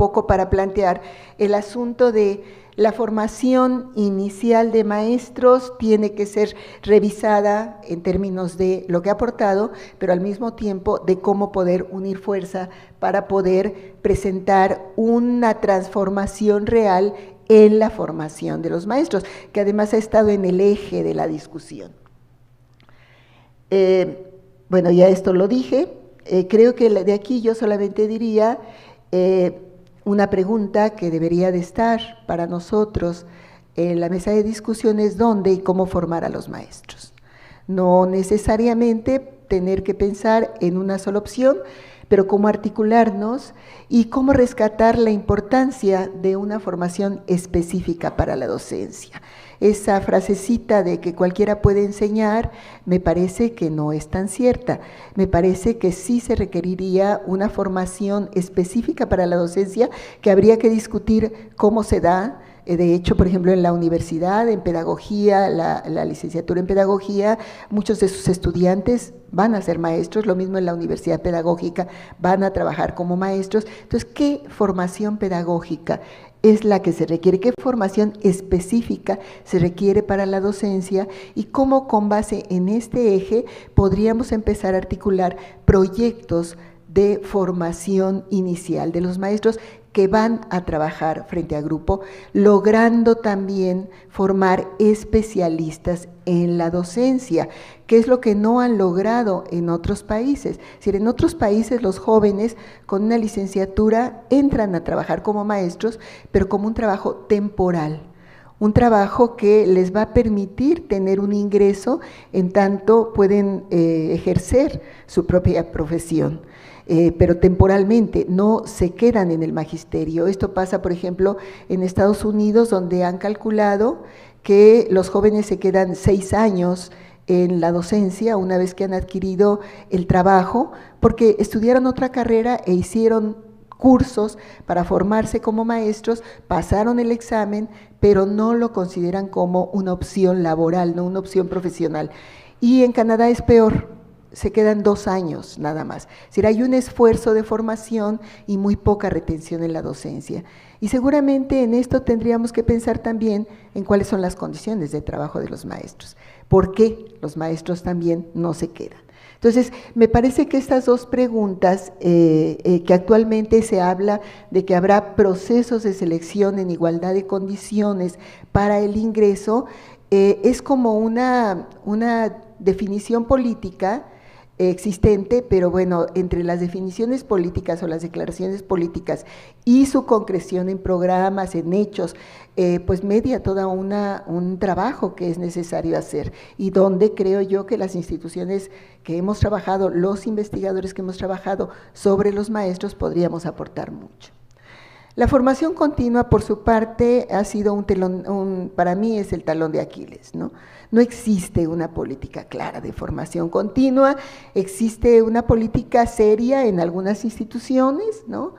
poco para plantear el asunto de la formación inicial de maestros tiene que ser revisada en términos de lo que ha aportado, pero al mismo tiempo de cómo poder unir fuerza para poder presentar una transformación real en la formación de los maestros, que además ha estado en el eje de la discusión. Bueno, ya esto lo dije, creo que de aquí yo solamente diría una pregunta que debería de estar para nosotros en la mesa de discusión es dónde y cómo formar a los maestros. No necesariamente tener que pensar en una sola opción, pero cómo articularnos y cómo rescatar la importancia de una formación específica para la docencia. Esa frasecita de que cualquiera puede enseñar, me parece que no es tan cierta. Me parece que sí se requeriría una formación específica para la docencia, que habría que discutir cómo se da. De hecho, por ejemplo, en la universidad, en pedagogía, la licenciatura en pedagogía, muchos de sus estudiantes van a ser maestros, lo mismo en la universidad pedagógica, van a trabajar como maestros. Entonces, ¿qué formación pedagógica es la que se requiere? ¿Qué formación específica se requiere para la docencia? Y cómo con base en este eje podríamos empezar a articular proyectos de formación inicial de los maestros que van a trabajar frente a grupo, logrando también formar especialistas en la docencia, que es lo que no han logrado en otros países. Es decir, en otros países los jóvenes con una licenciatura entran a trabajar como maestros, pero como un trabajo temporal, un trabajo que les va a permitir tener un ingreso en tanto pueden ejercer su propia profesión. Pero temporalmente, no se quedan en el magisterio. Esto pasa, por ejemplo, en Estados Unidos, donde han calculado que los jóvenes se quedan 6 años en la docencia una vez que han adquirido el trabajo, porque estudiaron otra carrera e hicieron cursos para formarse como maestros, pasaron el examen, pero no lo consideran como una opción laboral, no una opción profesional. Y en Canadá es peor. Se quedan 2 años nada más. Es decir, hay un esfuerzo de formación y muy poca retención en la docencia. Y seguramente en esto tendríamos que pensar también en cuáles son las condiciones de trabajo de los maestros. ¿Por qué los maestros también no se quedan? Entonces, me parece que estas dos preguntas, que actualmente se habla de que habrá procesos de selección en igualdad de condiciones para el ingreso, es como una definición política existente, pero bueno, entre las definiciones políticas o las declaraciones políticas y su concreción en programas, en hechos, pues media toda un trabajo que es necesario hacer y donde creo yo que las instituciones que hemos trabajado, los investigadores que hemos trabajado sobre los maestros podríamos aportar mucho. La formación continua, por su parte, ha sido un telón, para mí es el talón de Aquiles, ¿no? No existe una política clara de formación continua, existe una política seria en algunas instituciones, ¿no?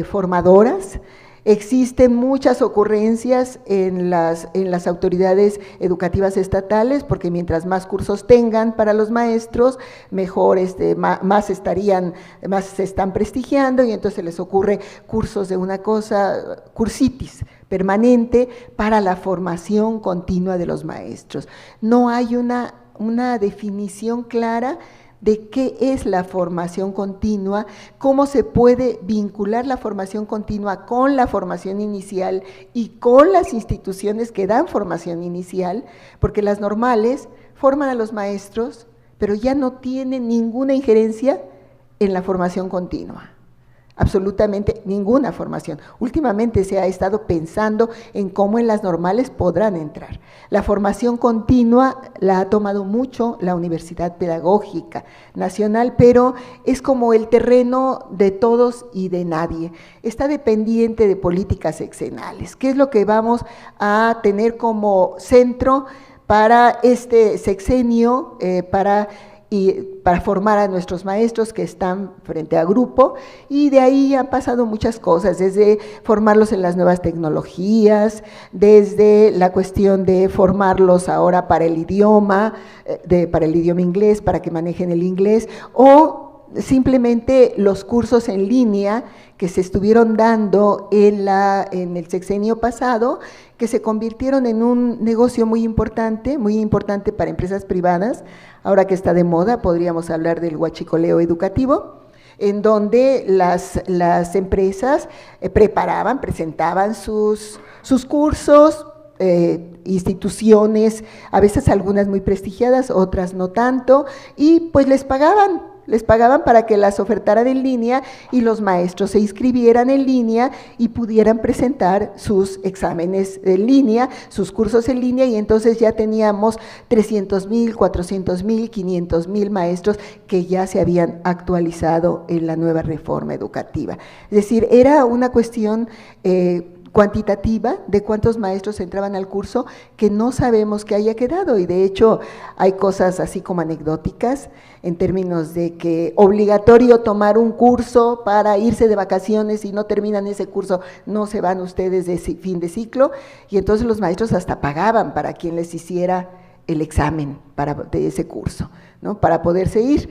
Formadoras. Existen muchas ocurrencias en las autoridades educativas estatales, porque mientras más cursos tengan para los maestros, mejor, más se están prestigiando, y entonces les ocurre cursos de una cosa, cursitis permanente para la formación continua de los maestros. No hay una definición clara de qué es la formación continua, cómo se puede vincular la formación continua con la formación inicial y con las instituciones que dan formación inicial, porque las normales forman a los maestros, pero ya no tienen ninguna injerencia en la formación continua. Absolutamente ninguna formación. Últimamente se ha estado pensando en cómo en las normales podrán entrar. La formación continua la ha tomado mucho la Universidad Pedagógica Nacional, pero es como el terreno de todos y de nadie. Está dependiente de políticas sexenales. ¿Qué es lo que vamos a tener como centro para este sexenio, para formar a nuestros maestros que están frente a grupo? Y de ahí han pasado muchas cosas, desde formarlos en las nuevas tecnologías, desde la cuestión de formarlos ahora para el idioma, para el idioma inglés, para que manejen el inglés, o simplemente los cursos en línea que se estuvieron dando en el sexenio pasado, que se convirtieron en un negocio muy importante para empresas privadas. Ahora que está de moda, podríamos hablar del huachicoleo educativo, en donde las empresas presentaban sus cursos, instituciones, a veces algunas muy prestigiadas, otras no tanto, y pues les pagaban para que las ofertaran en línea y los maestros se inscribieran en línea y pudieran presentar sus exámenes en línea, sus cursos en línea, y entonces ya teníamos 300,000, 400,000, 500,000 maestros que ya se habían actualizado en la nueva reforma educativa. Es decir, era una cuestión cuantitativa de cuántos maestros entraban al curso que no sabemos que haya quedado, y de hecho hay cosas así como anecdóticas en términos de que obligatorio tomar un curso para irse de vacaciones, y no terminan ese curso, no se van ustedes de fin de ciclo, y entonces los maestros hasta pagaban para quien les hiciera el examen de ese curso, ¿no? Para poderse ir.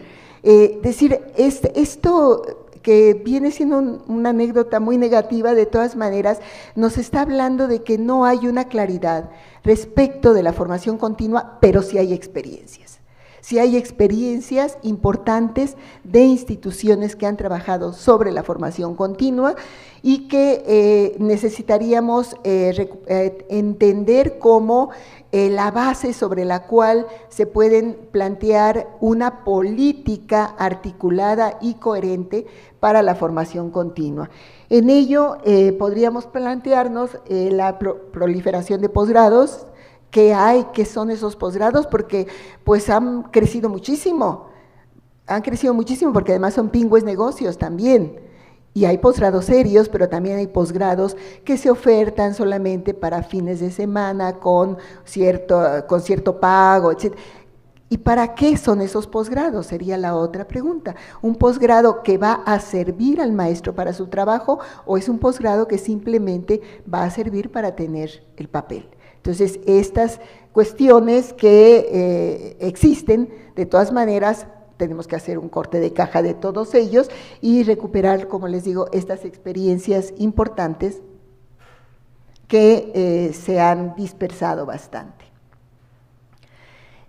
Esto que viene siendo una anécdota muy negativa, de todas maneras, nos está hablando de que no hay una claridad respecto de la formación continua, pero sí hay experiencias. Sí hay experiencias importantes de instituciones que han trabajado sobre la formación continua y que necesitaríamos entender como la base sobre la cual se pueden plantear una política articulada y coherente para la formación continua. En ello podríamos plantearnos la proliferación de posgrados. ¿Qué son esos posgrados? Porque pues han crecido muchísimo porque además son pingües negocios también. Y hay posgrados serios, pero también hay posgrados que se ofertan solamente para fines de semana con cierto pago, etc. ¿Y para qué son esos posgrados? Sería la otra pregunta. ¿Un posgrado que va a servir al maestro para su trabajo, o es un posgrado que simplemente va a servir para tener el papel? Entonces, estas cuestiones que existen, de todas maneras, tenemos que hacer un corte de caja de todos ellos y recuperar, como les digo, estas experiencias importantes que se han dispersado bastante.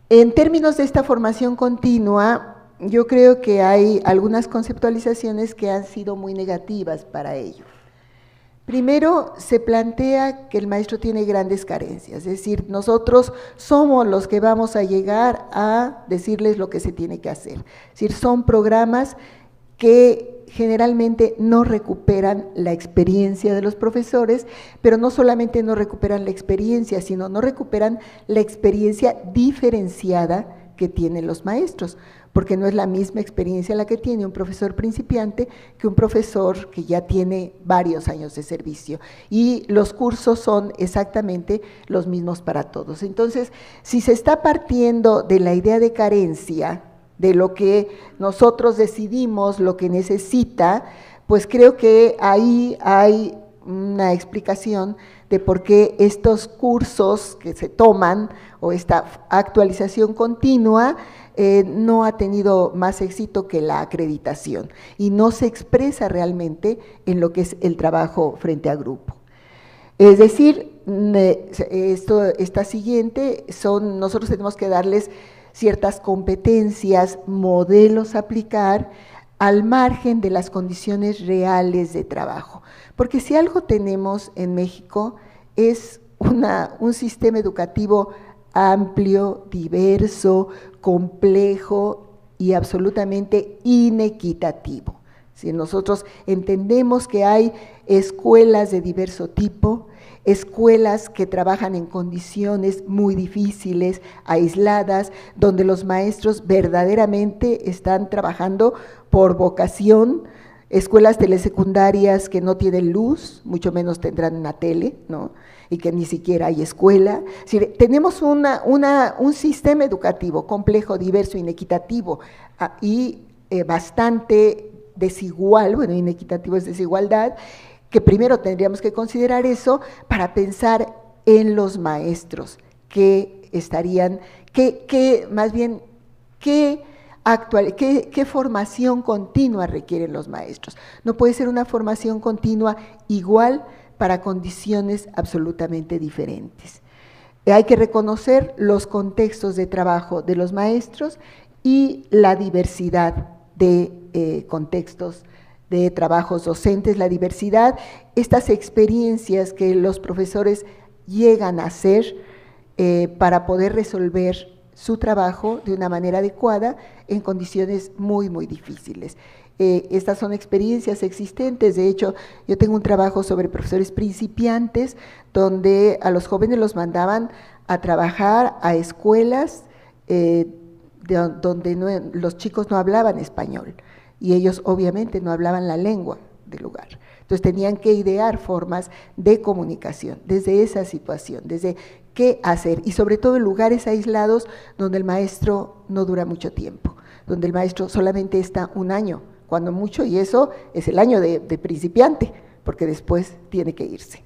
En términos de esta formación continua, yo creo que hay algunas conceptualizaciones que han sido muy negativas para ello. Primero, se plantea que el maestro tiene grandes carencias, es decir, nosotros somos los que vamos a llegar a decirles lo que se tiene que hacer. Es decir, son programas que generalmente no recuperan la experiencia de los profesores, pero no solamente no recuperan la experiencia, sino no recuperan la experiencia diferenciada que tienen los maestros, porque no es la misma experiencia la que tiene un profesor principiante que un profesor que ya tiene varios años de servicio, y los cursos son exactamente los mismos para todos. Entonces, si se está partiendo de la idea de carencia, de lo que nosotros decidimos, lo que necesita, pues creo que ahí hay una explicación de por qué estos cursos que se toman, o esta actualización continua, no ha tenido más éxito que la acreditación, y no se expresa realmente en lo que es el trabajo frente a grupo. Es decir, esta siguiente nosotros tenemos que darles ciertas competencias, modelos a aplicar, al margen de las condiciones reales de trabajo. Porque si algo tenemos en México es un sistema educativo amplio, diverso, complejo y absolutamente inequitativo. Si nosotros entendemos que hay escuelas de diverso tipo, escuelas que trabajan en condiciones muy difíciles, aisladas, donde los maestros verdaderamente están trabajando por vocación, escuelas telesecundarias que no tienen luz, mucho menos tendrán una tele, ¿no? Y que ni siquiera hay escuela. Es decir, tenemos un sistema educativo complejo, diverso, inequitativo y bastante desigual. Bueno, inequitativo es desigualdad, que primero tendríamos que considerar eso para pensar en los maestros que estarían, más bien, qué ¿Qué formación continua requieren los maestros? No puede ser una formación continua igual para condiciones absolutamente diferentes. Hay que reconocer los contextos de trabajo de los maestros y la diversidad de contextos de trabajos docentes, la diversidad, estas experiencias que los profesores llegan a hacer para poder resolver su trabajo de una manera adecuada en condiciones muy, muy difíciles. Estas son experiencias existentes. De hecho, yo tengo un trabajo sobre profesores principiantes donde a los jóvenes los mandaban a trabajar a escuelas donde los chicos no hablaban español y ellos obviamente no hablaban la lengua del lugar. Entonces tenían que idear formas de comunicación desde esa situación, desde qué hacer, y sobre todo en lugares aislados donde el maestro no dura mucho tiempo, donde el maestro solamente está un año, cuando mucho, y eso es el año de principiante, porque después tiene que irse.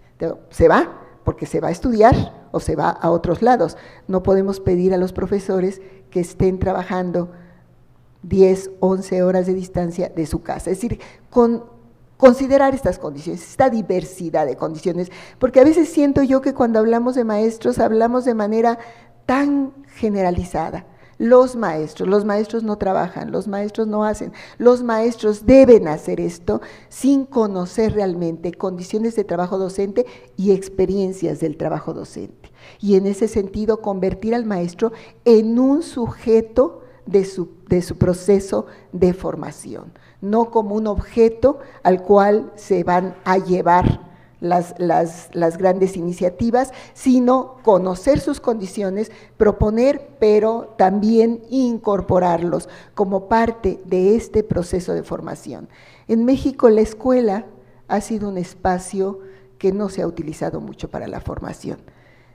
Se va porque se va a estudiar o se va a otros lados. No podemos pedir a los profesores que estén trabajando 10, 11 horas de distancia de su casa. Es decir, considerar estas condiciones, esta diversidad de condiciones, porque a veces siento yo que cuando hablamos de maestros, hablamos de manera tan generalizada. Los maestros no trabajan, los maestros no hacen, los maestros deben hacer esto sin conocer realmente condiciones de trabajo docente y experiencias del trabajo docente. Y en ese sentido, convertir al maestro en un sujeto de su proceso de formación, no como un objeto al cual se van a llevar las grandes iniciativas, sino conocer sus condiciones, proponer, pero también incorporarlos como parte de este proceso de formación. En México la escuela ha sido un espacio que no se ha utilizado mucho para la formación.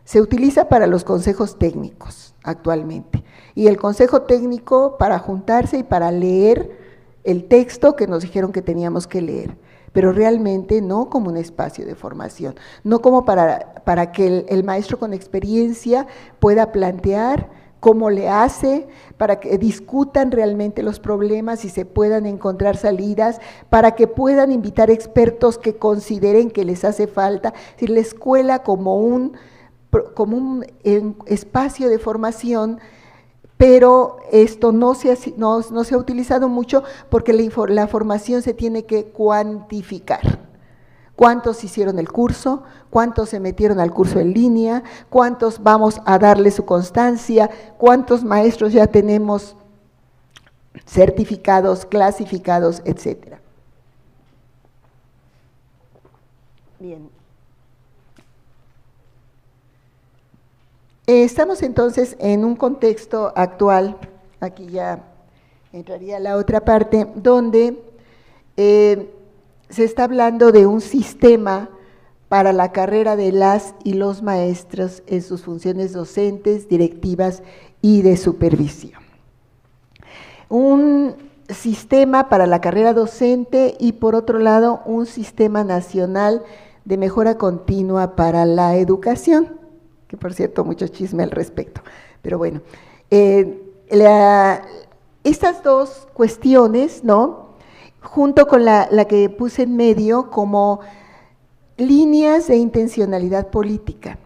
Se utiliza para los consejos técnicos actualmente, y el consejo técnico para juntarse y para leer el texto que nos dijeron que teníamos que leer, pero realmente no como un espacio de formación, no como para que el maestro con experiencia pueda plantear cómo le hace, para que discutan realmente los problemas y se puedan encontrar salidas, para que puedan invitar expertos que consideren que les hace falta. Es decir, la escuela como un espacio de formación, pero esto no se ha utilizado mucho porque la formación se tiene que cuantificar. ¿Cuántos hicieron el curso? ¿Cuántos se metieron al curso en línea? ¿Cuántos vamos a darle su constancia? ¿Cuántos maestros ya tenemos certificados, clasificados, etcétera? Bien. Estamos entonces en un contexto actual, aquí ya entraría la otra parte, donde se está hablando de un sistema para la carrera de las y los maestros en sus funciones docentes, directivas y de supervisión. Un sistema para la carrera docente y por otro lado un sistema nacional de mejora continua para la educación, que por cierto mucho chisme al respecto, pero bueno, estas dos cuestiones, ¿no?, junto con la que puse en medio como líneas de intencionalidad política,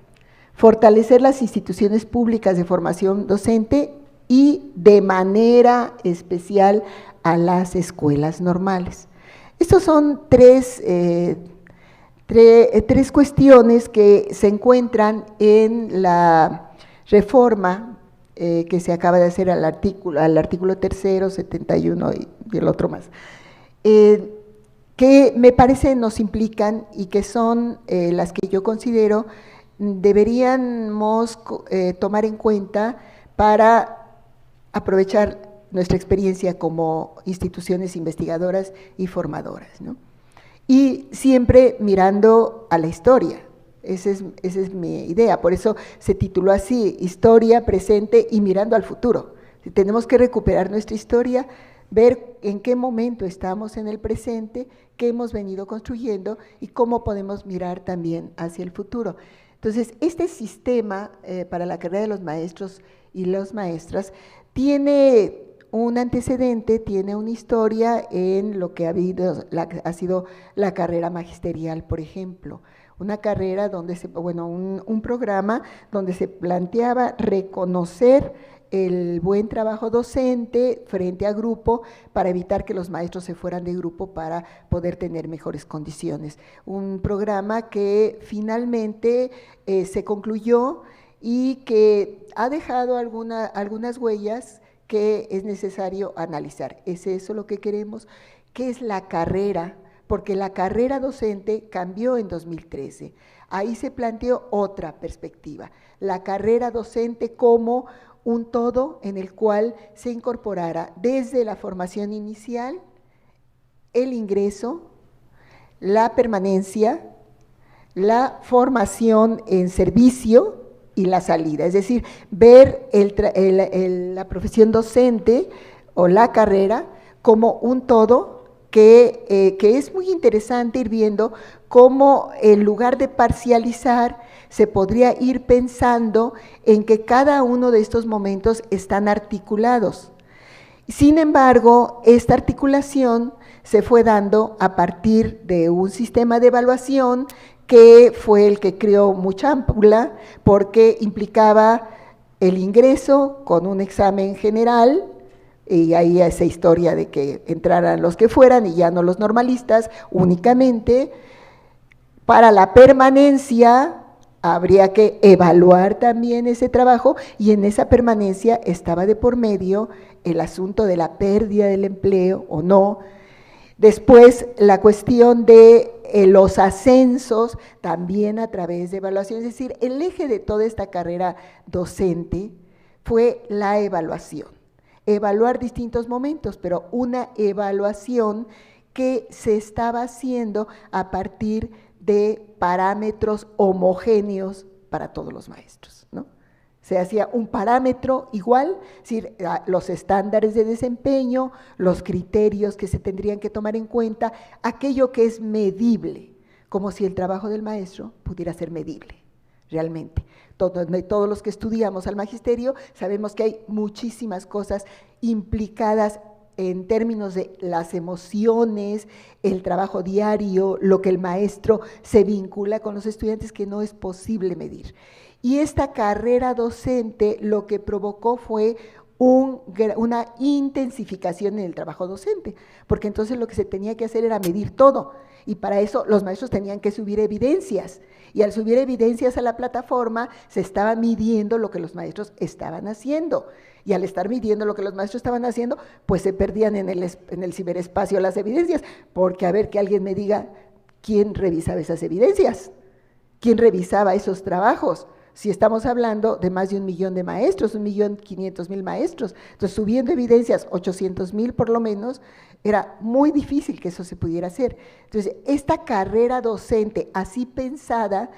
fortalecer las instituciones públicas de formación docente y de manera especial a las escuelas normales. Estos son tres cuestiones que se encuentran en la reforma que se acaba de hacer al artículo tercero, 71 y el otro más, que me parece nos implican y que son las que yo considero deberíamos tomar en cuenta para aprovechar nuestra experiencia como instituciones investigadoras y formadoras, ¿no? Y siempre mirando a la historia, esa es mi idea, por eso se tituló así, Historia, Presente y Mirando al Futuro. Tenemos que recuperar nuestra historia, ver en qué momento estamos en el presente, qué hemos venido construyendo y cómo podemos mirar también hacia el futuro. Entonces, este sistema para la carrera de los maestros y las maestras tiene un antecedente, tiene una historia en lo que ha sido la carrera magisterial, por ejemplo. Una carrera donde un programa donde se planteaba reconocer el buen trabajo docente frente a grupo para evitar que los maestros se fueran de grupo para poder tener mejores condiciones. Un programa que finalmente se concluyó y que ha dejado algunas huellas que es necesario analizar. ¿Es eso lo que queremos? ¿Qué es la carrera? Porque la carrera docente cambió en 2013. Ahí se planteó otra perspectiva. La carrera docente como un todo en el cual se incorporara desde la formación inicial, el ingreso, la permanencia, la formación en servicio y la salida. Es decir, ver la profesión docente o la carrera como un todo que es muy interesante ir viendo cómo en lugar de parcializar, se podría ir pensando en que cada uno de estos momentos están articulados. Sin embargo, esta articulación se fue dando a partir de un sistema de evaluación que fue el que creó mucha ámpula, porque implicaba el ingreso con un examen general, y ahí esa historia de que entraran los que fueran y ya no los normalistas únicamente. Para la permanencia habría que evaluar también ese trabajo, y en esa permanencia estaba de por medio el asunto de la pérdida del empleo o no. Después la cuestión de los ascensos también a través de evaluación, es decir, el eje de toda esta carrera docente fue la evaluación. Evaluar distintos momentos, pero una evaluación que se estaba haciendo a partir de parámetros homogéneos para todos los maestros, ¿no? Se hacía un parámetro igual, es decir, los estándares de desempeño, los criterios que se tendrían que tomar en cuenta, aquello que es medible, como si el trabajo del maestro pudiera ser medible, realmente. Todos los que estudiamos al magisterio sabemos que hay muchísimas cosas implicadas en términos de las emociones, el trabajo diario, lo que el maestro se vincula con los estudiantes, que no es posible medir. Y esta carrera docente lo que provocó fue una intensificación en el trabajo docente, porque entonces lo que se tenía que hacer era medir todo, y para eso los maestros tenían que subir evidencias, y al subir evidencias a la plataforma se estaba midiendo lo que los maestros estaban haciendo, y al estar midiendo lo que los maestros estaban haciendo, pues se perdían en el ciberespacio las evidencias, porque a ver, que alguien me diga, ¿quién revisaba esas evidencias? ¿Quién revisaba esos trabajos? Si estamos hablando de más de 1 millón de maestros, 1.500.000 maestros, entonces subiendo evidencias, 800.000 por lo menos, era muy difícil que eso se pudiera hacer. Entonces, esta carrera docente así pensada,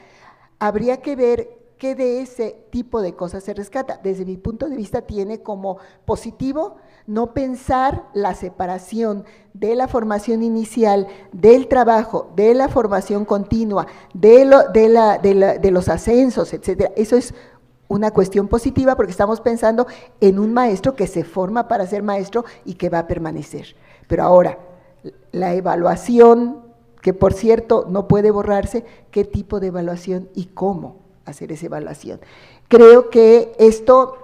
habría que ver qué de ese tipo de cosas se rescata. Desde mi punto de vista tiene como positivo no pensar la separación de la formación inicial, del trabajo, de la formación continua, de los ascensos, etcétera. Eso es una cuestión positiva, porque estamos pensando en un maestro que se forma para ser maestro y que va a permanecer. Pero ahora, la evaluación, que por cierto no puede borrarse, ¿qué tipo de evaluación y cómo hacer esa evaluación? Creo que esto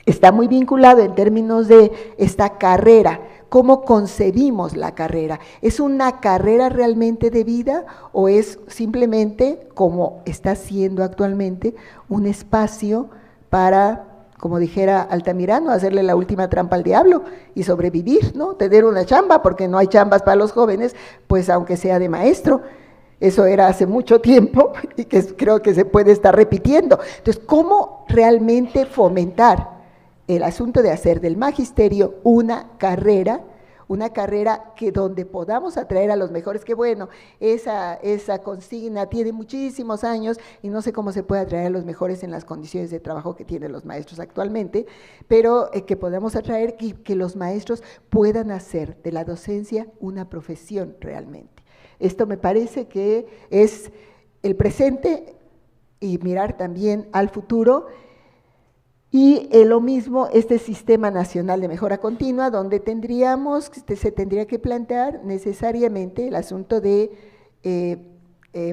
está muy vinculado en términos de esta carrera, cómo concebimos la carrera. ¿Es una carrera realmente de vida o es simplemente, como está siendo actualmente, un espacio para, como dijera Altamirano, hacerle la última trampa al diablo y sobrevivir, ¿no? Tener una chamba, porque no hay chambas para los jóvenes, pues aunque sea de maestro. Eso era hace mucho tiempo y que creo que se puede estar repitiendo. Entonces, ¿cómo realmente fomentar el asunto de hacer del magisterio una carrera que donde podamos atraer a los mejores? Que bueno, esa consigna tiene muchísimos años y no sé cómo se puede atraer a los mejores en las condiciones de trabajo que tienen los maestros actualmente, pero que podamos atraer y que los maestros puedan hacer de la docencia una profesión realmente. Esto me parece que es el presente y mirar también al futuro. Y lo mismo, este Sistema Nacional de Mejora Continua, donde se tendría que plantear necesariamente el asunto de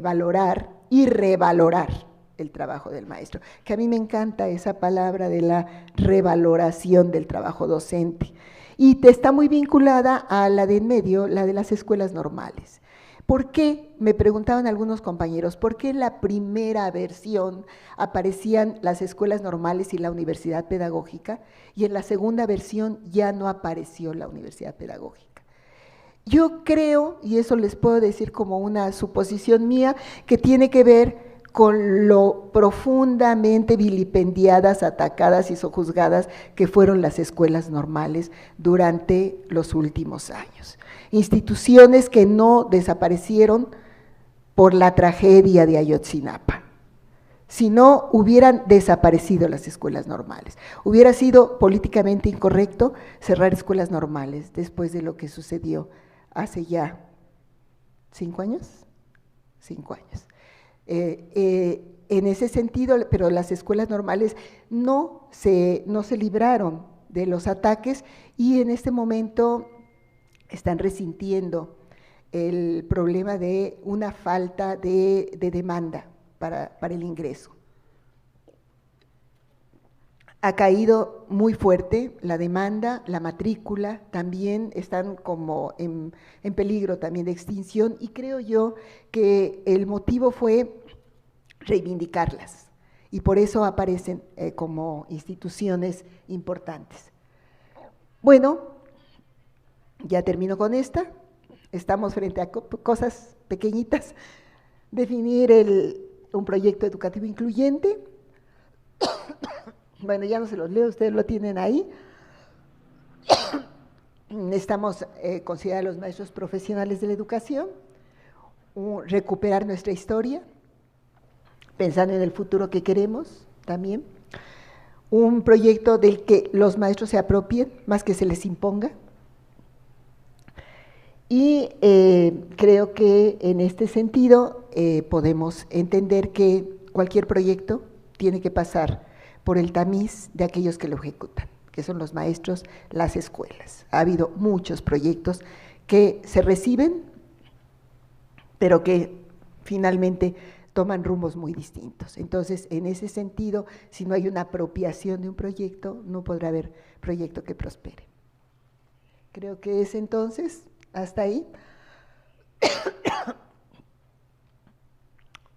valorar y revalorar el trabajo del maestro, que a mí me encanta esa palabra de la revaloración del trabajo docente, y está muy vinculada a la de en medio, la de las escuelas normales. ¿Por qué? Me preguntaban algunos compañeros, ¿por qué en la primera versión aparecían las escuelas normales y la universidad pedagógica, y en la segunda versión ya no apareció la universidad pedagógica? Yo creo, y eso les puedo decir como una suposición mía, que tiene que ver con lo profundamente vilipendiadas, atacadas y sojuzgadas que fueron las escuelas normales durante los últimos años. Instituciones que no desaparecieron por la tragedia de Ayotzinapa. Si no hubieran desaparecido las escuelas normales, hubiera sido políticamente incorrecto cerrar escuelas normales después de lo que sucedió hace ya 5 años. 5 años. En ese sentido, pero las escuelas normales no se libraron de los ataques, y en este momento están resintiendo el problema de una falta de demanda para el ingreso. Ha caído muy fuerte la demanda, la matrícula también están como en peligro también de extinción, y creo yo que el motivo fue reivindicarlas, y por eso aparecen como instituciones importantes. Bueno, ya termino con esta. Estamos frente a cosas pequeñitas: definir un proyecto educativo incluyente. Bueno, ya no se los leo, ustedes lo tienen ahí. Necesitamos considerar a los maestros profesionales de la educación, recuperar nuestra historia, pensando en el futuro que queremos también, un proyecto del que los maestros se apropien, más que se les imponga. Y creo que en este sentido podemos entender que cualquier proyecto tiene que pasar por el tamiz de aquellos que lo ejecutan, que son los maestros, las escuelas. Ha habido muchos proyectos que se reciben, pero que finalmente toman rumbos muy distintos. Entonces, en ese sentido, si no hay una apropiación de un proyecto, no podrá haber proyecto que prospere. Creo que es entonces, hasta ahí.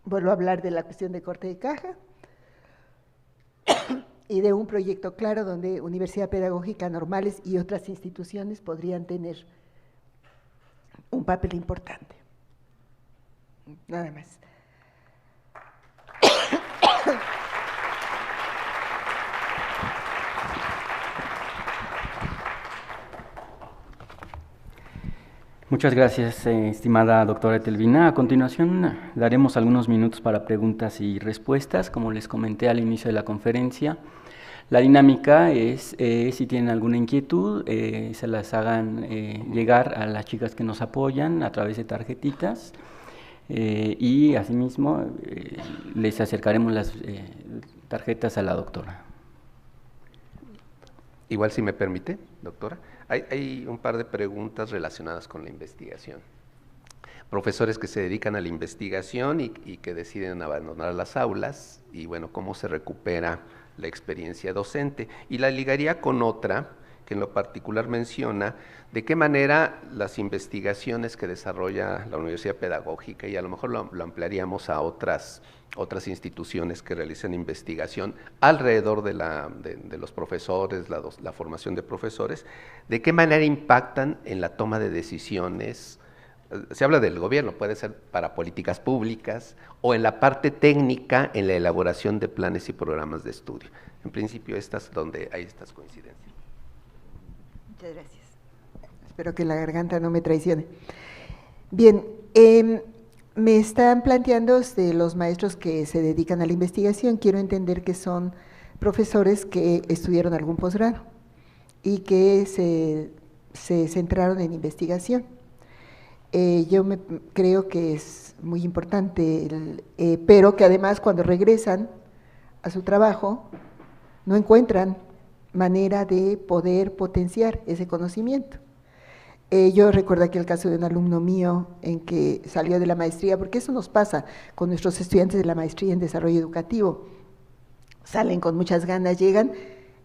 Vuelvo a hablar de la cuestión de corte de caja y de un proyecto claro donde Universidad Pedagógica Normales y otras instituciones podrían tener un papel importante. Nada más. Muchas gracias, estimada doctora Etelvina. A continuación, daremos algunos minutos para preguntas y respuestas. Como les comenté al inicio de la conferencia, la dinámica es, si tienen alguna inquietud, se las hagan llegar a las chicas que nos apoyan a través de tarjetitas, y asimismo les acercaremos las tarjetas a la doctora. Igual, si me permite, doctora, hay un par de preguntas relacionadas con la investigación. Profesores que se dedican a la investigación y que deciden abandonar las aulas, y bueno, cómo se recupera la experiencia docente. Y la ligaría con otra que en lo particular menciona de qué manera las investigaciones que desarrolla la Universidad Pedagógica, y a lo mejor lo ampliaríamos a otras instituciones que realizan investigación alrededor de los profesores, la formación de profesores, de qué manera impactan en la toma de decisiones. Se habla del gobierno, puede ser para políticas públicas o en la parte técnica, en la elaboración de planes y programas de estudio. En principio, donde hay estas coincidencias. Muchas gracias. Espero que la garganta no me traicione. Bien, me están planteando los maestros que se dedican a la investigación. Quiero entender que son profesores que estudiaron algún posgrado y que se centraron en investigación. Yo creo que es muy importante, pero que además cuando regresan a su trabajo no encuentran manera de poder potenciar ese conocimiento. Yo recuerdo aquí el caso de un alumno mío en que salió de la maestría, porque eso nos pasa con nuestros estudiantes de la maestría en desarrollo educativo. Salen con muchas ganas, llegan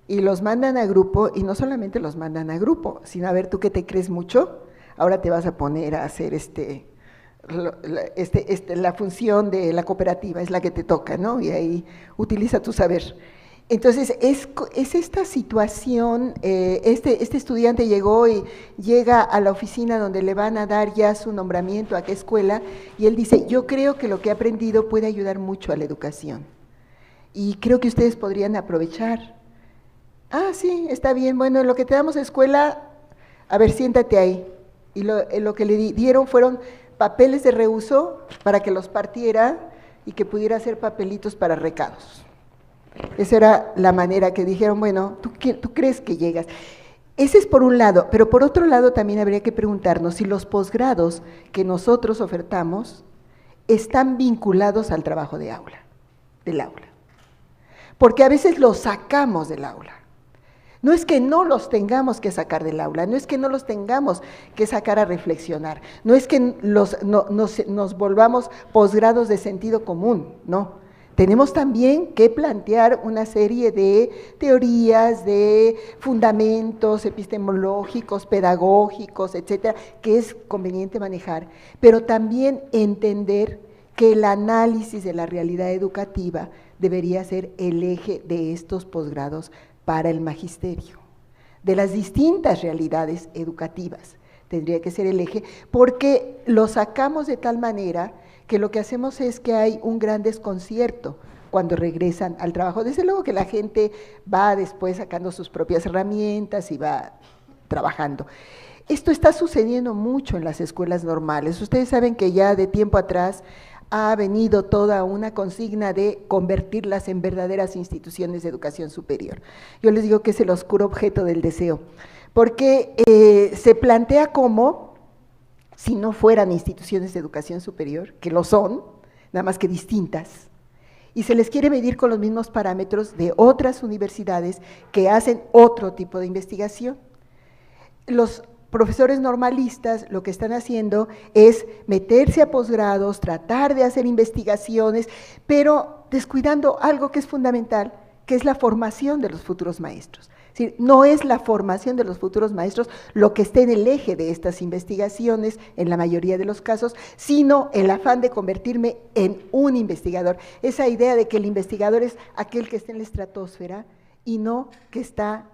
y los mandan a grupo, y no solamente los mandan a grupo, sino a ver, tú que te crees mucho, ahora te vas a poner a hacer la función de la cooperativa, es la que te toca, ¿no? Y ahí utiliza tu saber. Entonces, es esta situación, este estudiante llega a la oficina donde le van a dar ya su nombramiento a qué escuela, y él dice, yo creo que lo que he aprendido puede ayudar mucho a la educación, y creo que ustedes podrían aprovechar. Ah, sí, está bien, bueno, lo que te damos escuela, a ver, siéntate ahí. Y lo que le dieron fueron papeles de reuso para que los partiera y que pudiera hacer papelitos para recados. Esa era la manera que dijeron, bueno, ¿tú crees que llegas? Ese es por un lado, pero por otro lado también habría que preguntarnos si los posgrados que nosotros ofertamos están vinculados al trabajo del aula. Porque a veces los sacamos del aula. No es que no los tengamos que sacar del aula, no es que no los tengamos que sacar a reflexionar, no es que nos volvamos posgrados de sentido común, no. Tenemos también que plantear una serie de teorías, de fundamentos epistemológicos, pedagógicos, etcétera, que es conveniente manejar, pero también entender que el análisis de la realidad educativa debería ser el eje de estos posgrados para el magisterio, de las distintas realidades educativas, tendría que ser el eje, porque lo sacamos de tal manera que lo que hacemos es que hay un gran desconcierto cuando regresan al trabajo. Desde luego que la gente va después sacando sus propias herramientas y va trabajando. Esto está sucediendo mucho en las escuelas normales. Ustedes saben que ya de tiempo atrás ha venido toda una consigna de convertirlas en verdaderas instituciones de educación superior. Yo les digo que es el oscuro objeto del deseo, porque se plantea como si no fueran instituciones de educación superior, que lo son, nada más que distintas, y se les quiere medir con los mismos parámetros de otras universidades que hacen otro tipo de investigación. Los profesores normalistas lo que están haciendo es meterse a posgrados, tratar de hacer investigaciones, pero descuidando algo que es fundamental, que es la formación de los futuros maestros. Es decir, no es la formación de los futuros maestros lo que esté en el eje de estas investigaciones, en la mayoría de los casos, sino el afán de convertirme en un investigador. Esa idea de que el investigador es aquel que está en la estratosfera y no que está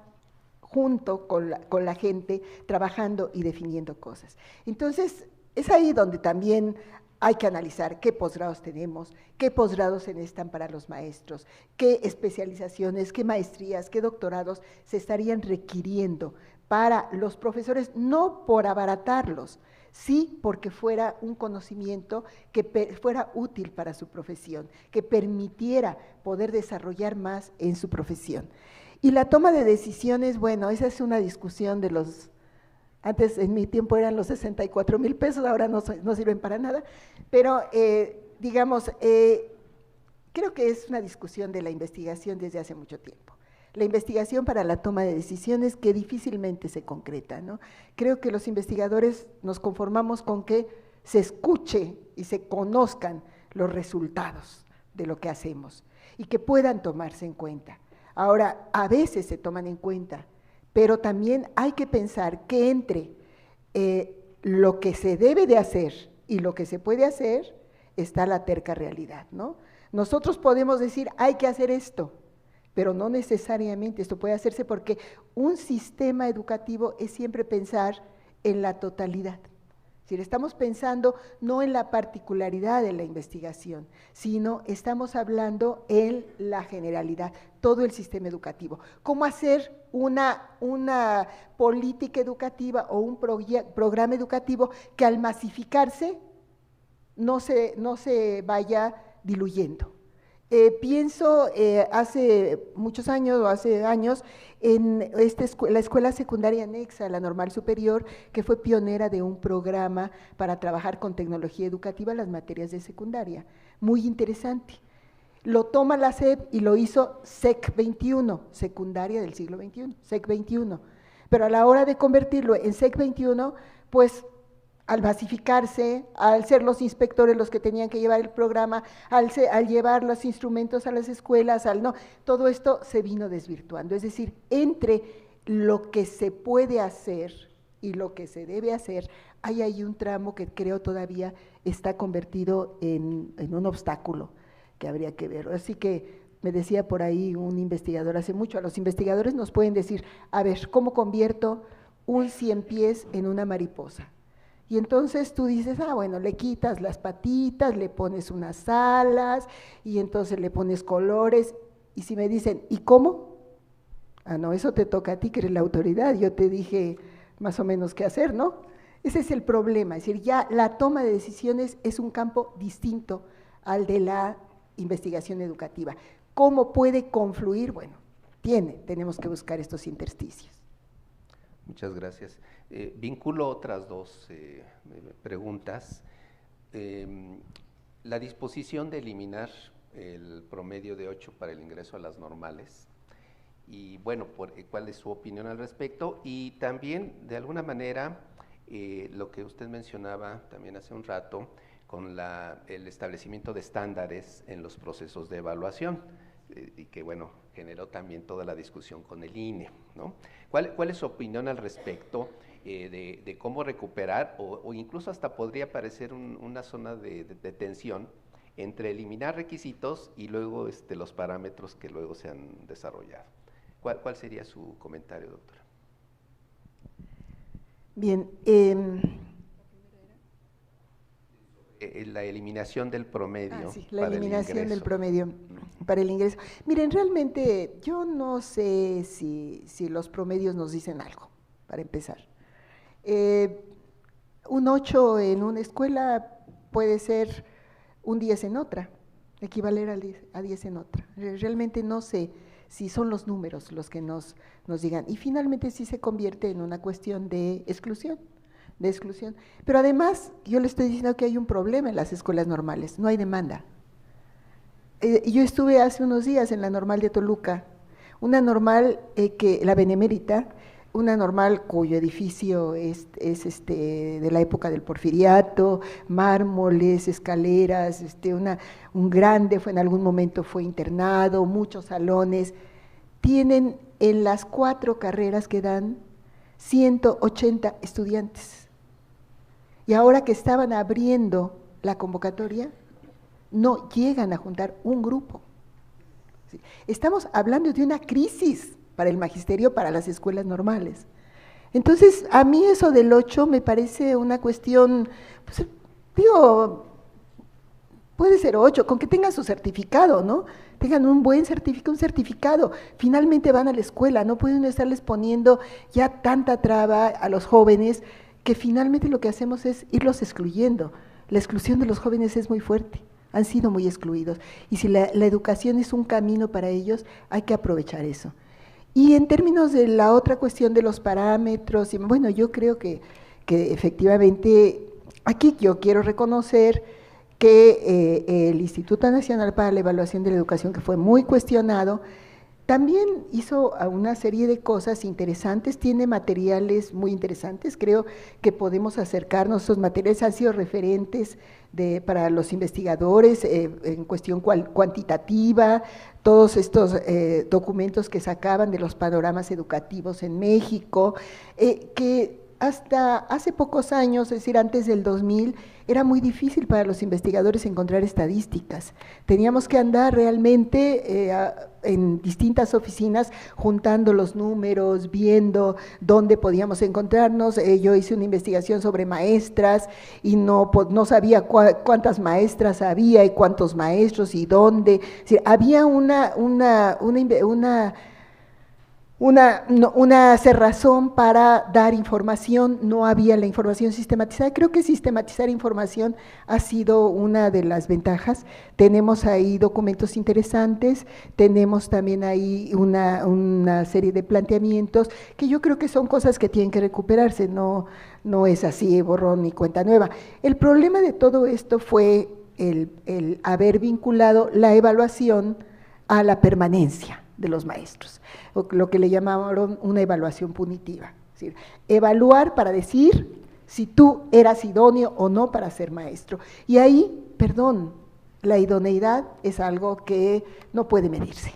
junto con la gente, trabajando y definiendo cosas. Entonces, es ahí donde también hay que analizar qué posgrados tenemos, qué posgrados se necesitan para los maestros, qué especializaciones, qué maestrías, qué doctorados se estarían requiriendo para los profesores, no por abaratarlos, sí porque fuera un conocimiento que fuera útil para su profesión, que permitiera poder desarrollar más en su profesión. Y la toma de decisiones, bueno, esa es una discusión de los, antes en mi tiempo eran los 64,000 pesos, ahora no sirven para nada, pero digamos, creo que es una discusión de la investigación desde hace mucho tiempo. La investigación para la toma de decisiones que difícilmente se concreta, ¿no? Creo que los investigadores nos conformamos con que se escuche y se conozcan los resultados de lo que hacemos y que puedan tomarse en cuenta. Ahora, a veces se toman en cuenta, pero también hay que pensar que entre lo que se debe de hacer y lo que se puede hacer está la terca realidad, ¿no? Nosotros podemos decir, hay que hacer esto, pero no necesariamente esto puede hacerse porque un sistema educativo es siempre pensar en la totalidad. Es decir, estamos pensando no en la particularidad de la investigación, sino estamos hablando en la generalidad, todo el sistema educativo. ¿Cómo hacer una política educativa o un programa educativo que al masificarse no se vaya diluyendo? Pienso hace muchos años o hace años en la escuela secundaria anexa a la normal superior, que fue pionera de un programa para trabajar con tecnología educativa en las materias de secundaria, muy interesante. lo toma la SEP y lo hizo SEC 21, secundaria del siglo XXI, SEC 21. Pero a la hora de convertirlo en SEC 21, pues al basificarse, al ser los inspectores los que tenían que llevar el programa, al llevar los instrumentos a las escuelas, todo esto se vino desvirtuando. Es decir, entre lo que se puede hacer y lo que se debe hacer, hay ahí un tramo que creo todavía está convertido en un obstáculo que habría que ver. Así que me decía por ahí un investigador hace mucho, a los investigadores nos pueden decir, a ver, ¿cómo convierto un 100 pies en una mariposa? Y entonces tú dices, bueno, le quitas las patitas, le pones unas alas, y entonces le pones colores, y si me dicen, ¿y cómo? No, eso te toca a ti, que eres la autoridad, yo te dije más o menos qué hacer, ¿no? Ese es el problema, es decir, ya la toma de decisiones es un campo distinto al de la investigación educativa. ¿Cómo puede confluir? Bueno, tenemos que buscar estos intersticios. Muchas gracias. Vinculo otras dos preguntas. La disposición de eliminar el promedio de 8 para el ingreso a las normales, y bueno, ¿cuál es su opinión al respecto? Y también, de alguna manera, lo que usted mencionaba también hace un rato, con el establecimiento de estándares en los procesos de evaluación, y que bueno, generó también toda la discusión con el INE, ¿no? ¿Cuál es su opinión al respecto de cómo recuperar, o incluso hasta podría parecer una zona de tensión entre eliminar requisitos y luego los parámetros que luego se han desarrollado? ¿Cuál sería su comentario, doctora? Bien, la eliminación del promedio. Sí, la eliminación del promedio para el ingreso. Miren, realmente yo no sé si los promedios nos dicen algo, para empezar. Un 8 en una escuela puede ser un 10 en otra, equivaler a 10 en otra. Realmente no sé si son los números los que nos digan. Y finalmente sí se convierte en una cuestión de exclusión. Pero además, yo le estoy diciendo que hay un problema en las escuelas normales, no hay demanda. Yo estuve hace unos días en la normal de Toluca, una normal la Benemérita, una normal cuyo edificio es de la época del Porfiriato, mármoles, escaleras, un grande, en algún momento fue internado, muchos salones, tienen en las 4 carreras que dan 180 estudiantes. Y ahora que estaban abriendo la convocatoria, no llegan a juntar un grupo. ¿Sí? Estamos hablando de una crisis para el magisterio, para las escuelas normales. Entonces, a mí eso del 8 me parece una cuestión, pues, puede ser 8, con que tengan su certificado, ¿no? Tengan un buen certificado, un certificado. Finalmente van a la escuela, no pueden estarles poniendo ya tanta traba a los jóvenes, que finalmente lo que hacemos es irlos excluyendo. La exclusión de los jóvenes es muy fuerte, han sido muy excluidos. Y si la educación es un camino para ellos, hay que aprovechar eso. Y en términos de la otra cuestión de los parámetros, bueno, yo creo que efectivamente, aquí yo quiero reconocer que el Instituto Nacional para la Evaluación de la Educación, que fue muy cuestionado, también hizo una serie de cosas interesantes, tiene materiales muy interesantes, creo que podemos acercarnos, esos materiales han sido referentes para los investigadores en cuestión cuantitativa, todos estos documentos que sacaban de los panoramas educativos en México, que hasta hace pocos años, es decir, antes del 2000, era muy difícil para los investigadores encontrar estadísticas. Teníamos que andar realmente en distintas oficinas juntando los números, viendo dónde podíamos encontrarnos. Yo hice una investigación sobre maestras y no sabía cuántas maestras había y cuántos maestros y dónde. Es decir, había una cerrazón para dar información, no había la información sistematizada. Creo que sistematizar información ha sido una de las ventajas. Tenemos ahí documentos interesantes, tenemos también ahí una serie de planteamientos que yo creo que son cosas que tienen que recuperarse, no es así, borrón ni cuenta nueva. El problema de todo esto fue el haber vinculado la evaluación a la permanencia de los maestros, o lo que le llamaron una evaluación punitiva. Es decir, evaluar para decir si tú eras idóneo o no para ser maestro. Y ahí, perdón, la idoneidad es algo que no puede medirse.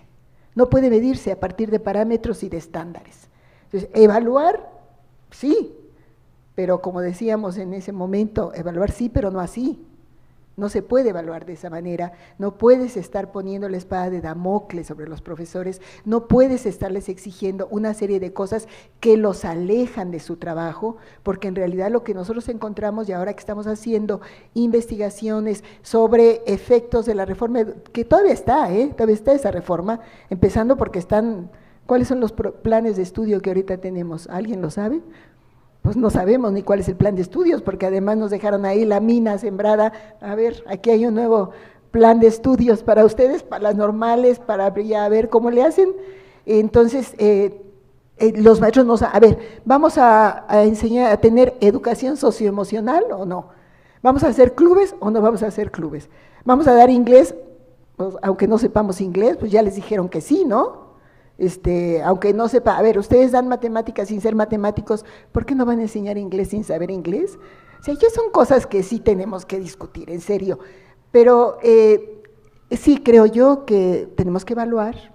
No puede medirse a partir de parámetros y de estándares. Entonces, evaluar, sí, pero como decíamos en ese momento, evaluar sí, pero no así. No se puede evaluar de esa manera, no puedes estar poniendo la espada de Damocles sobre los profesores, no puedes estarles exigiendo una serie de cosas que los alejan de su trabajo, porque en realidad lo que nosotros encontramos, y ahora que estamos haciendo investigaciones sobre efectos de la reforma, que todavía está esa reforma, empezando porque ¿cuáles son los planes de estudio que ahorita tenemos? ¿Alguien lo sabe? Pues no sabemos ni cuál es el plan de estudios, porque además nos dejaron ahí la mina sembrada. A ver, aquí hay un nuevo plan de estudios para ustedes, para las normales, para ya ver cómo le hacen. Entonces, los maestros nos, a ver, ¿vamos a enseñar a tener educación socioemocional o no? ¿Vamos a hacer clubes o no vamos a hacer clubes? ¿Vamos a dar inglés? Pues, aunque no sepamos inglés, pues ya les dijeron que sí, ¿no? Aunque no sepa, a ver, ustedes dan matemáticas sin ser matemáticos, ¿por qué no van a enseñar inglés sin saber inglés? O sea, ya son cosas que sí tenemos que discutir, en serio, pero sí creo yo que tenemos que evaluar,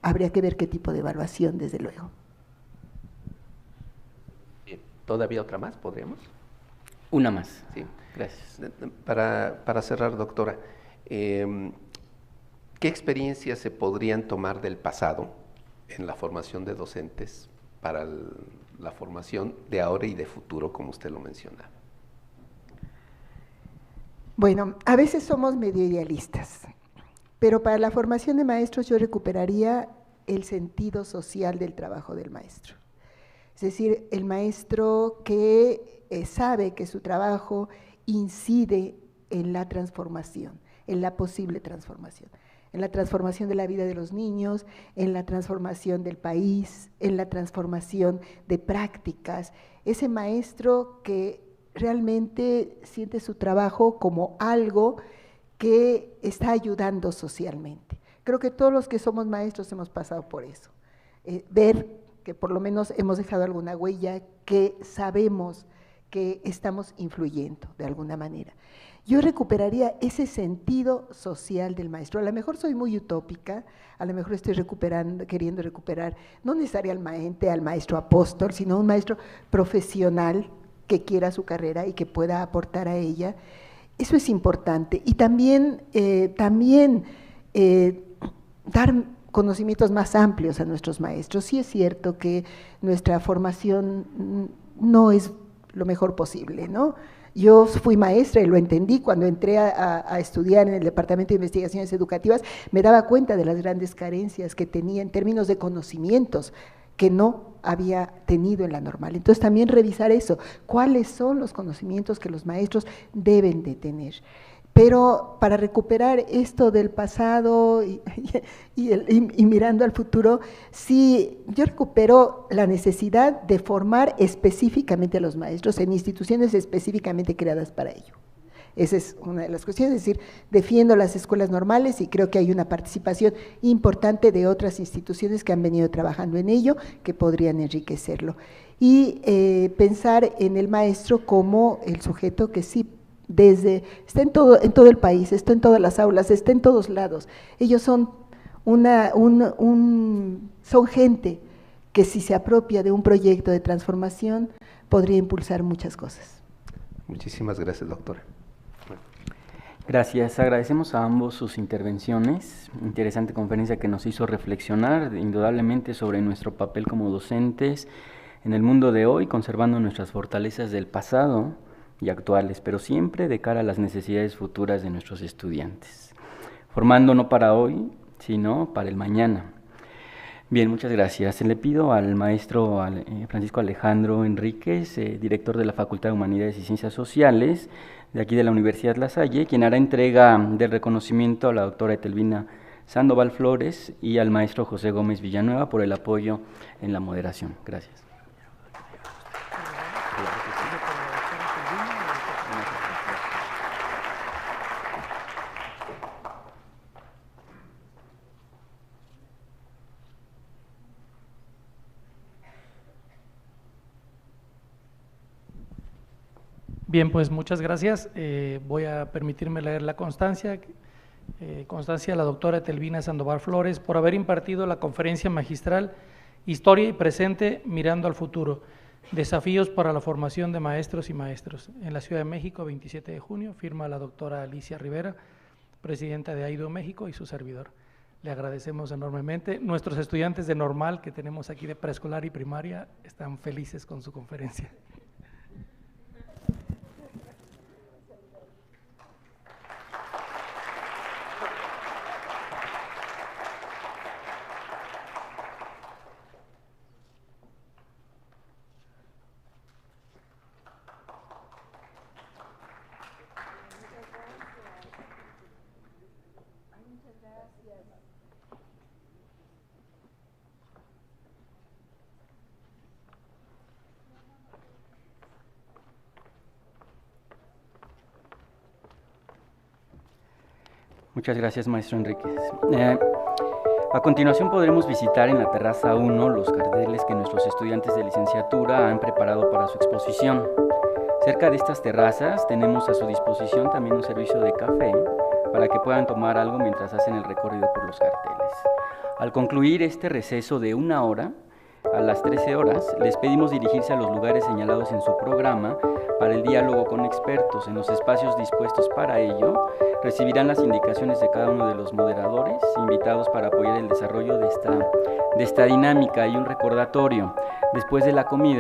habría que ver qué tipo de evaluación, desde luego. Bien, ¿todavía otra más podríamos? Una más. Sí. Gracias. Para cerrar, doctora, ¿qué experiencias se podrían tomar del pasado en la formación de docentes para la formación de ahora y de futuro, como usted lo mencionaba? Bueno, a veces somos medio idealistas, pero para la formación de maestros yo recuperaría el sentido social del trabajo del maestro. Es decir, el maestro que sabe que su trabajo incide en la transformación, en la posible transformación, en la transformación de la vida de los niños, en la transformación del país, en la transformación de prácticas. Ese maestro que realmente siente su trabajo como algo que está ayudando socialmente. Creo que todos los que somos maestros hemos pasado por eso. Ver que por lo menos hemos dejado alguna huella, que sabemos que estamos influyendo de alguna manera. Yo recuperaría ese sentido social del maestro. A lo mejor soy muy utópica, a lo mejor estoy queriendo recuperar, no necesariamente al maestro apóstol, sino un maestro profesional que quiera su carrera y que pueda aportar a ella. Eso es importante. Y también dar conocimientos más amplios a nuestros maestros. Sí es cierto que nuestra formación no es lo mejor posible, ¿no? Yo fui maestra y lo entendí cuando entré a estudiar en el Departamento de Investigaciones Educativas, me daba cuenta de las grandes carencias que tenía en términos de conocimientos que no había tenido en la normal. Entonces también revisar eso, cuáles son los conocimientos que los maestros deben de tener. Pero para recuperar esto del pasado y mirando al futuro, sí, yo recupero la necesidad de formar específicamente a los maestros en instituciones específicamente creadas para ello. Esa es una de las cuestiones, es decir, defiendo las escuelas normales y creo que hay una participación importante de otras instituciones que han venido trabajando en ello, que podrían enriquecerlo. Y pensar en el maestro como el sujeto que sí, está en todo el país, está en todas las aulas, está en todos lados. Ellos son son gente que si se apropia de un proyecto de transformación podría impulsar muchas cosas. Muchísimas gracias, doctora. Gracias, agradecemos a ambos sus intervenciones, interesante conferencia que nos hizo reflexionar indudablemente sobre nuestro papel como docentes en el mundo de hoy, conservando nuestras fortalezas del pasado y actuales, pero siempre de cara a las necesidades futuras de nuestros estudiantes, formando no para hoy, sino para el mañana. Bien, muchas gracias. Le pido al maestro Francisco Alejandro Enríquez, director de la Facultad de Humanidades y Ciencias Sociales, de aquí de la Universidad La Salle, quien hará entrega del reconocimiento a la doctora Etelvina Sandoval Flores y al maestro José Gómez Villanueva por el apoyo en la moderación. Gracias. Bien, pues muchas gracias. Voy a permitirme leer la constancia. Constancia a la doctora Etelvina Sandoval Flores por haber impartido la conferencia magistral Historia y Presente mirando al futuro, desafíos para la formación de maestros y maestros. En la Ciudad de México, 27 de junio, firma la doctora Alicia Rivera, presidenta de AIDO México, y su servidor. Le agradecemos enormemente. Nuestros estudiantes de normal que tenemos aquí de preescolar y primaria están felices con su conferencia. Muchas gracias, maestro Enríquez. A continuación podremos visitar en la terraza 1 los carteles que nuestros estudiantes de licenciatura han preparado para su exposición. Cerca de estas terrazas tenemos a su disposición también un servicio de café para que puedan tomar algo mientras hacen el recorrido por los carteles. Al concluir este receso de 1 hora, a las 13 horas, les pedimos dirigirse a los lugares señalados en su programa para el diálogo con expertos. En los espacios dispuestos para ello, recibirán las indicaciones de cada uno de los moderadores invitados para apoyar el desarrollo de esta dinámica y un recordatorio. Después de la comida,